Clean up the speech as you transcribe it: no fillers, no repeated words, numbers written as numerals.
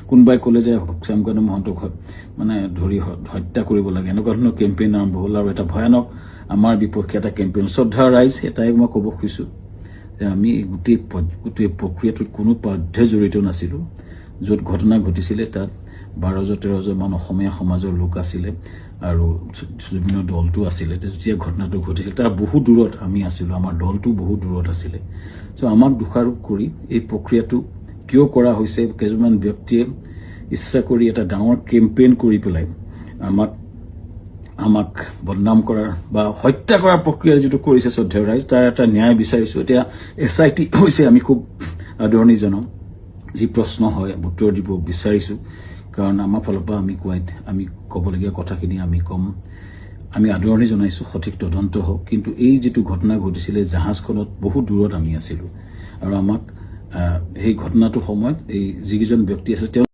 কোনোবাই ক'লে যে শ্যামকানু মহন্তক মানে ধৰি হত্যা কৰিব লাগে, এনেকুৱা ধৰণৰ কেম্পেইন আৰম্ভ হ'ল। আৰু এটা ভয়ানক আমাৰ বিপক্ষে এটা কেম্পেইন। শ্ৰদ্ধা ৰাইজ, এটাই মই ক'ব খুজিছোঁ যে আমি গোটেই প্ৰক্ৰিয়াটোত কোনো পধ্যে জড়িত নাছিলোঁ। য'ত ঘটনা ঘটিছিলে তাত 12-13জন মান অসমীয়া সমাজৰ লোক আছিলে আৰু বিভিন্ন দলটো আছিলে। যেতিয়া ঘটনাটো ঘটিছিল তাৰ বহু দূৰত আমি আছিলোঁ, আমাৰ দলটো বহু দূৰত আছিলে। চ' আমাক দোষাৰোপ কৰি এই প্ৰক্ৰিয়াটো কিয় কৰা হৈছে, কেইজনমান ব্যক্তিয়ে ইচ্ছা কৰি এটা ডাঙৰ কেম্পেইন কৰি পেলাই আমাক বদনাম কৰাৰ বা হত্যা কৰাৰ প্ৰক্ৰিয়া যিটো কৰিছে শ্ৰদ্ধেয় ৰাইজ, তাৰ এটা ন্যায় বিচাৰিছোঁ। এতিয়া SIT হৈছে, আমি খুব আদৰণি জনাম। যি প্ৰশ্ন হয় উত্তৰ দিব বিচাৰিছোঁ, কাৰণ আমাৰ ফালৰ পৰা আমি ক'বলগীয়া কথাখিনি আমি ক'ম। আমি আদৰণি জনাইছোঁ, সঠিক তদন্ত হওক। কিন্তু এই যিটো ঘটনা ঘটিছিলে জাহাজখনত বহু দূৰত আমি আছিলোঁ আৰু আমাক সেই ঘটনাটোৰ সময়ত এই যিকেইজন ব্যক্তি আছে তেওঁ